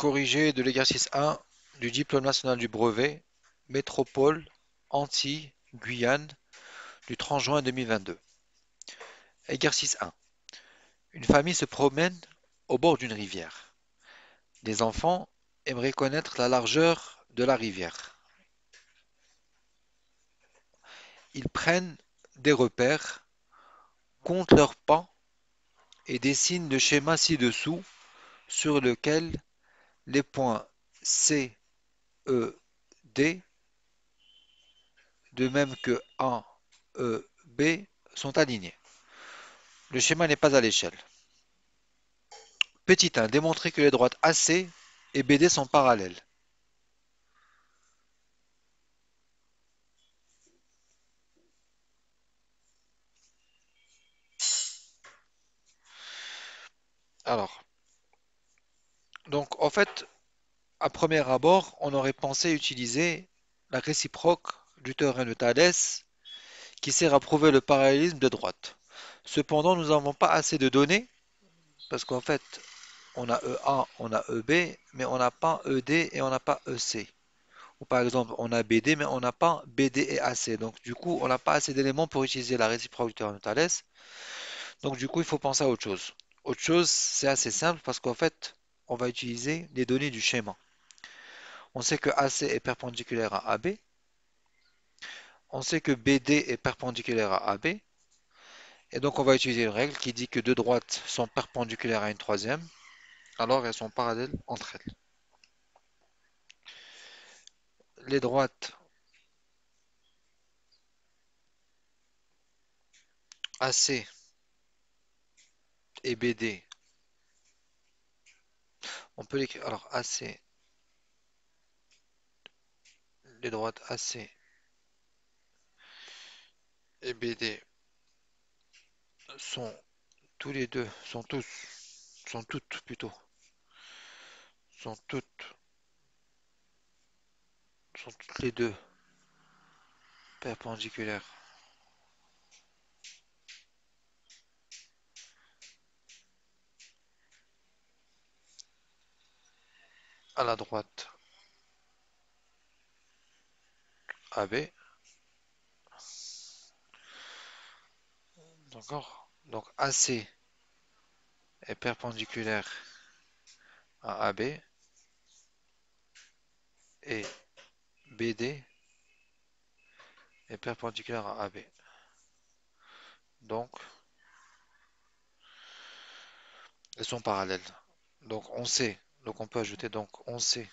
Corrigé de l'exercice 1 du diplôme national du brevet, Métropole, Antilles, Guyane, du 30 juin 2022. Exercice 1. Une famille se promène au bord d'une rivière. Les enfants aimeraient connaître la largeur de la rivière. Ils prennent des repères, comptent leurs pas et dessinent le schéma ci-dessous sur lequel les points C, E, D, de même que A, E, B, sont alignés. Le schéma n'est pas à l'échelle. Petit 1. Démontrer que les droites AC et BD sont parallèles. Alors, donc en fait, à premier abord, on aurait pensé utiliser la réciproque du théorème de Thalès qui sert à prouver le parallélisme de droite. Cependant, nous n'avons pas assez de données parce qu'en fait, on a EA, on a EB, mais on n'a pas ED et on n'a pas EC. Ou par exemple, on a BD, mais on n'a pas BD et AC. Donc du coup, on n'a pas assez d'éléments pour utiliser la réciproque du théorème de Thalès. Donc du coup, il faut penser à autre chose. Autre chose, c'est assez simple parce qu'en fait, on va utiliser les données du schéma. On sait que AC est perpendiculaire à AB. On sait que BD est perpendiculaire à AB. Et donc, on va utiliser une règle qui dit que deux droites sont perpendiculaires à une troisième. Alors, elles sont parallèles entre elles. Les droites AC et BD, on peut l'écrire. Alors, AC, les droites AC et BD sont tous les deux, sont toutes plutôt, sont toutes, sont toutes les deux perpendiculaires à la droite AB. D'accord? Donc AC est perpendiculaire à AB et BD est perpendiculaire à AB. Donc, elles sont parallèles. Donc, on sait, donc on peut ajouter, donc on sait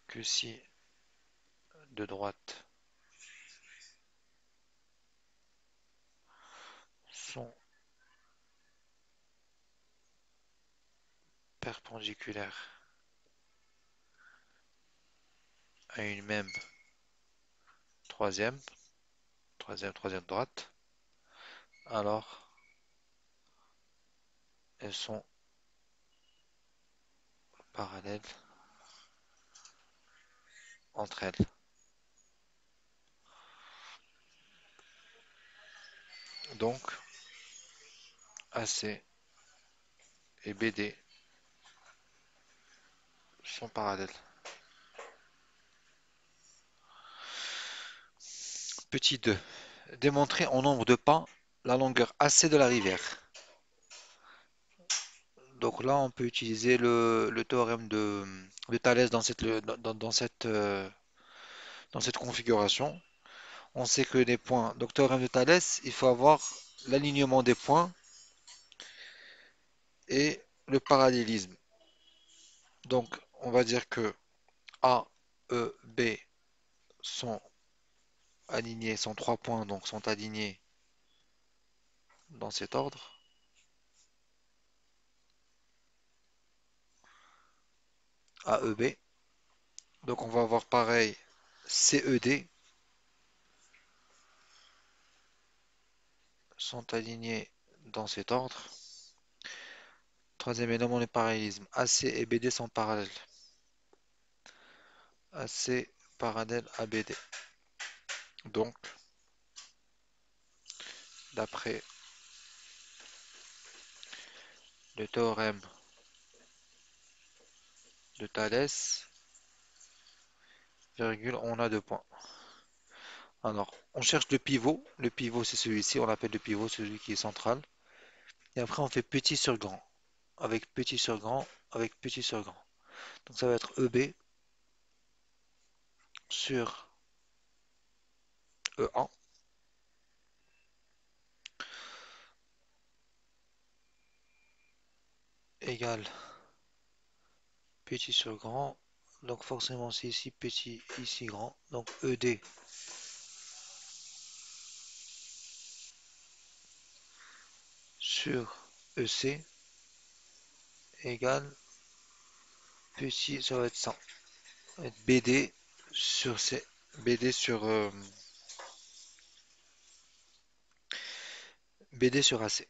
que si deux droites sont perpendiculaires à une même troisième, troisième droite, alors elles sont parallèles entre elles. Donc, AC et BD sont parallèles. Petit 2. Démontrer en nombre de pas la longueur AC de la rivière. Donc là, on peut utiliser le théorème de Thalès dans cette configuration. On sait que les points, donc théorème de Thalès, il faut avoir l'alignement des points et le parallélisme. Donc, on va dire que A, E, B sont alignés, sont trois points, donc sont alignés dans cet ordre. A, E, B. Donc, on va avoir pareil C, E, D sont alignés dans cet ordre. Troisième élément, le parallélisme. AC et BD sont parallèles. AC parallèle à BD. Donc, d'après le théorème de Thalès, virgule, on a deux points. Alors, on cherche le pivot. Le pivot, c'est celui-ci. On l'appelle le pivot, celui qui est central. Et après, on fait petit sur grand. Avec petit sur grand, avec petit sur grand. Donc, ça va être EB sur E1 égale petit sur grand. Donc, forcément, c'est ici petit, ici grand. Donc, ED sur EC égale petit, ça va être 100. Ça va être BD sur C. BD sur, BD sur AC.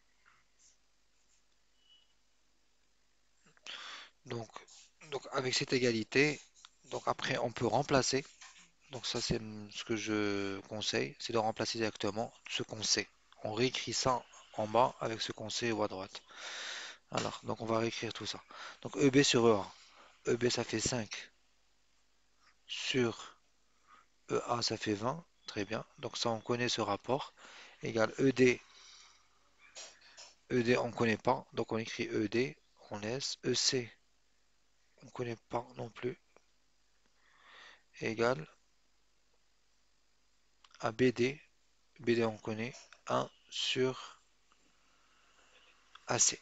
Donc, donc avec cette égalité, donc après on peut remplacer. Donc ça c'est ce que je conseille, c'est de remplacer directement ce qu'on sait. On réécrit ça en bas avec ce qu'on sait ou à droite. Alors, donc on va réécrire tout ça. Donc EB sur E1. EB ça fait 5 sur EA ça fait 20. Très bien. Donc ça on connaît ce rapport. Égal ED. ED on ne connaît pas. Donc on écrit ED. On laisse. EC on ne connaît pas non plus. Égal à BD. BD on connaît. 1 sur AC.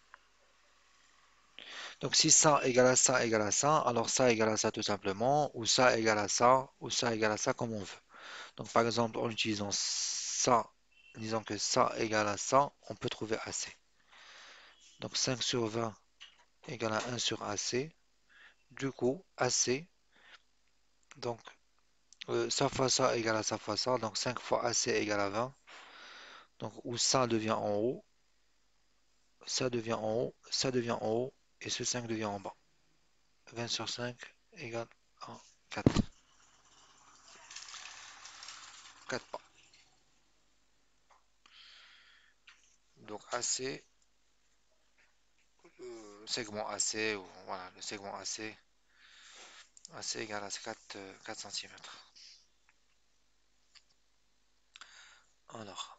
Donc si ça égale à ça égale à ça, alors ça égale à ça tout simplement, ou ça égale à ça, ou ça égale à ça comme on veut. Donc par exemple, en utilisant ça, en disant que ça égale à ça, on peut trouver AC. Donc 5 sur 20 égale à 1 sur AC. Du coup, AC, donc ça fois ça égale à ça fois ça, donc 5 fois AC égale à 20. Donc où ça devient en haut, ça devient en haut, ça devient en haut, et ce 5 devient en bas. 20 sur 5 égale à 4. 4 pas. Donc AC, segment AC, ou voilà, le segment AC, AC égale à 4 cm. Alors,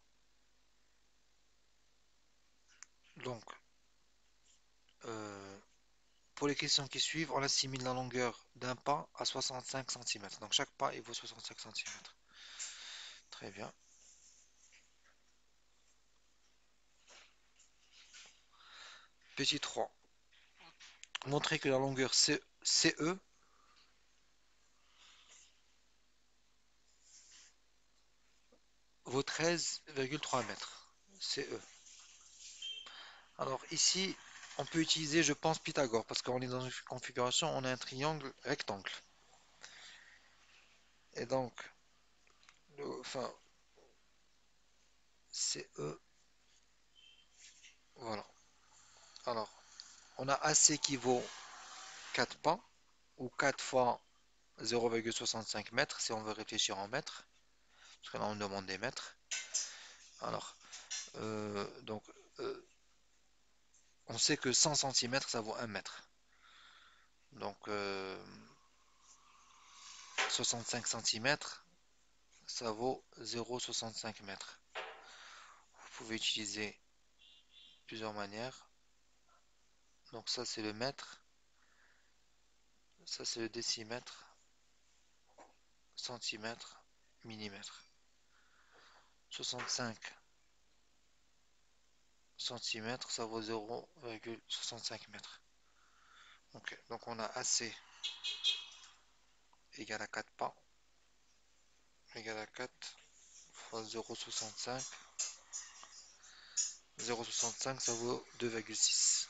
donc, euh, pour les questions qui suivent, on assimile la longueur d'un pas à 65 cm. Donc chaque pas, il vaut 65 cm. Très bien. Petit 3. Montrer que la longueur CE vaut 13,3 mètres. CE. Alors ici, on peut utiliser, je pense, Pythagore, parce qu'on est dans une configuration, on a un triangle rectangle. Et donc, enfin, CE, voilà. Alors, on a AC qui vaut 4 pas, ou 4 fois 0,65 mètres, si on veut réfléchir en mètres, parce que là on demande des mètres. Alors, donc, euh, on sait que 100 cm ça vaut 1 mètre. Donc, 65 cm ça vaut 0,65 mètres. Vous pouvez utiliser plusieurs manières. Donc, ça c'est le mètre, ça c'est le décimètre, centimètre, millimètre. 65 cm ça vaut 0,65 mètres. Ok, donc on a AC égale à 4 pas, égale à 4 fois 0,65. 0,65 ça vaut 2,6.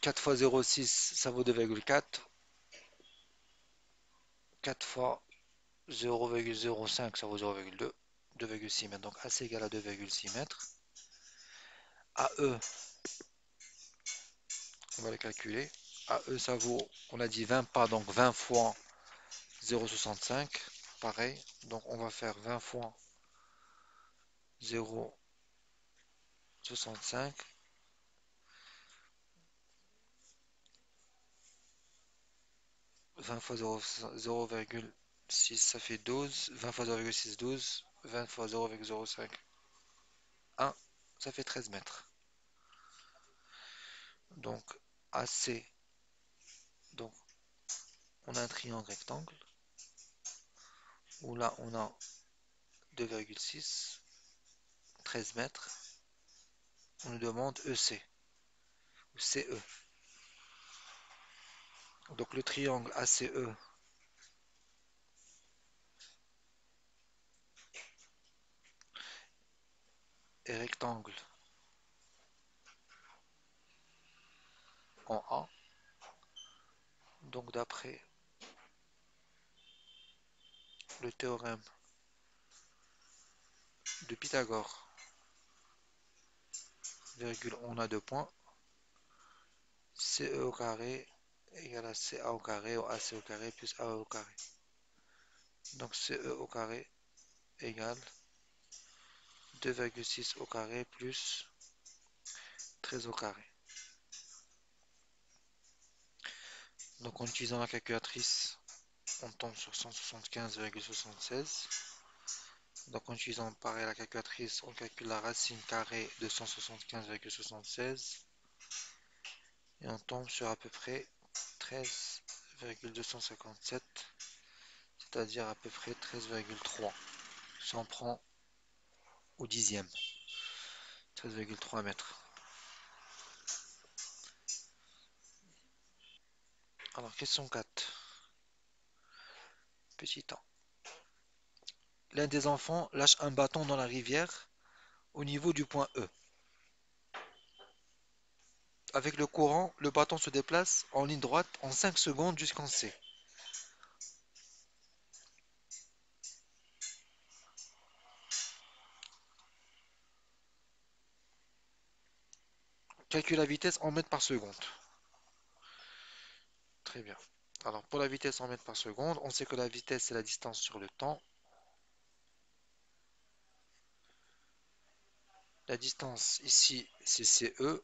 4 fois 0,6 ça vaut 2,4. 4 fois 0,05 ça vaut 0,2. 2,6 mètres. Donc AC égale à 2,6 mètres. AE, on va le calculer. AE ça vaut, on a dit 20 pas, donc 20 fois 0,65. Pareil, donc on va faire 20 fois 0,65 20 fois 0,6 ça fait 12. 20 fois 0,6, 12. 20 fois 0,05, 1, ça fait 13 mètres. Donc AC, donc on a un triangle rectangle où là on a 2,6, 13 mètres. On nous demande EC ou CE. Donc le triangle ACE est rectangle en A. Donc d'après le théorème de Pythagore, virgule, on a deux points, CE au carré égale à CA au carré ou AC au carré plus AE au carré. Donc CE au carré égale 2,6 au carré plus 13 au carré. Donc en utilisant la calculatrice, on tombe sur 175,76. Donc en utilisant pareil la calculatrice, on calcule la racine carrée de 175,76 et on tombe sur à peu près 13,257, c'est-à-dire à peu près 13,3 si on prend au dixième, 13,3 mètres. Alors question 4, petit temps. L'un des enfants lâche un bâton dans la rivière au niveau du point E. Avec le courant, le bâton se déplace en ligne droite en 5 secondes jusqu'en C. Calcule la vitesse en mètres par seconde. Très bien. Alors pour la vitesse en mètres par seconde, on sait que la vitesse c'est la distance sur le temps. La distance ici c'est CE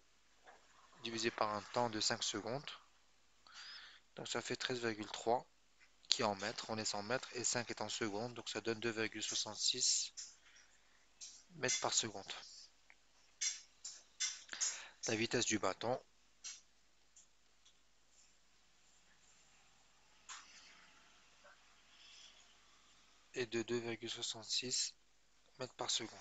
divisé par un temps de 5 secondes. Donc ça fait 13,3 qui est en mètres, on est en mètres et 5 est en secondes, donc ça donne 2,66 mètres par seconde. La vitesse du bâton est de 2,66 mètres par seconde.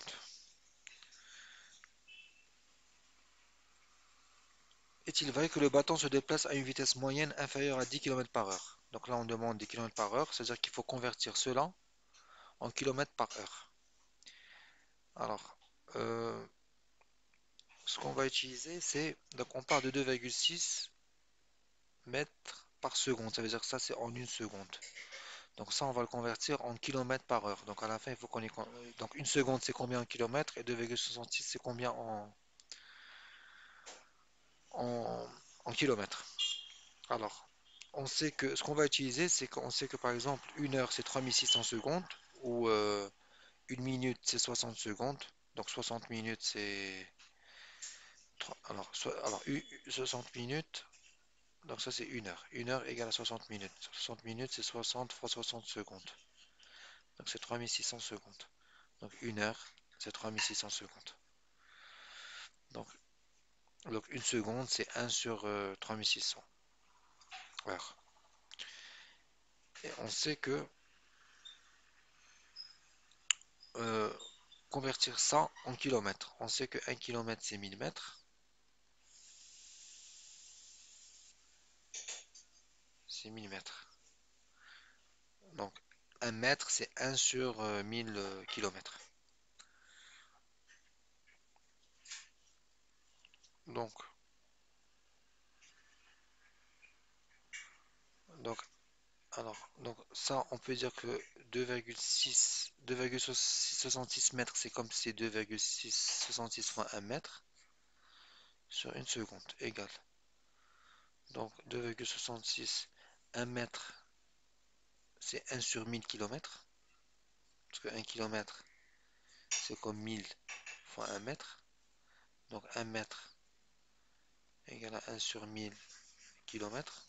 Est-il vrai que le bâton se déplace à une vitesse moyenne inférieure à 10 km par heure? Donc là on demande des km par heure, c'est-à-dire qu'il faut convertir cela en km par heure. Alors, euh, ce qu'on va utiliser, c'est, donc on part de 2,6 mètres par seconde, ça veut dire que ça c'est en une seconde. Donc ça on va le convertir en kilomètres par heure. Donc à la fin il faut qu'on ait, donc une seconde c'est combien en kilomètres et 2,66 c'est combien en, en kilomètres. Alors, on sait que ce qu'on va utiliser, c'est qu'on sait que par exemple une heure c'est 3600 secondes ou une minute c'est 60 secondes. Donc 60 minutes c'est alors, 60 minutes. Donc ça c'est une heure. Une heure égale à 60 minutes. 60 minutes c'est 60 fois 60 secondes. Donc c'est 3600 secondes. Donc une heure c'est 3600 secondes. Donc, donc une seconde c'est 1 sur 3600 heures. Et on sait que euh, convertir ça en kilomètres. On sait que 1 kilomètre c'est 1000 mètres. C'est 1000 mètres. Donc un mètre c'est 1 sur 1000 kilomètres. Donc, donc donc ça, on peut dire que 2,66 mètres, c'est comme si c'est 2,666 fois 1 mètre sur une seconde, égale. Donc 2,66, 1 mètre, c'est 1 sur 1000 kilomètres, parce que 1 kilomètre, c'est comme 1000 fois 1 mètre. Donc 1 mètre égale à 1 sur 1000 kilomètres.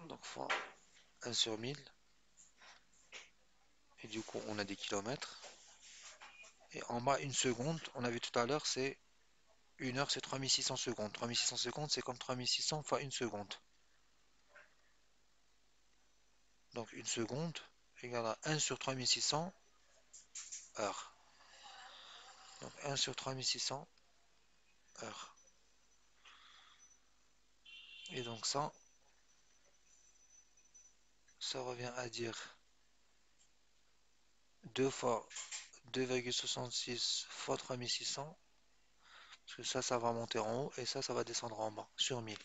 Donc fois 1 sur 1000. Et du coup, on a des kilomètres. Et en bas, une seconde, on a vu tout à l'heure, c'est une heure, c'est 3600 secondes. 3600 secondes, c'est comme 3600 fois une seconde. Donc une seconde égale à 1 sur 3600 heures. Donc 1 sur 3600 heures. Et donc ça revient à dire 2 fois 2,66 fois 3600. Parce que ça va monter en haut et ça va descendre en bas, sur 1000.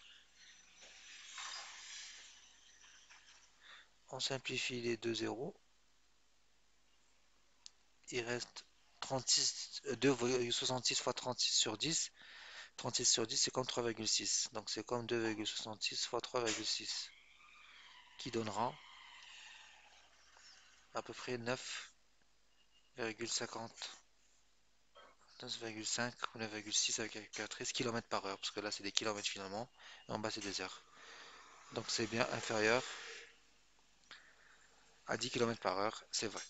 On simplifie les deux zéros. Il reste 36, 2,66 fois 36 sur 10. 36 sur 10, c'est comme 3,6. Donc c'est comme 2,66 fois 3,6. Qui donnera à peu près 9,50. 9,5 ou 9,6 avec la calculatrice km par heure. Parce que là, c'est des kilomètres finalement. Et en bas, c'est des heures. Donc c'est bien inférieur à 10 km par heure. C'est vrai.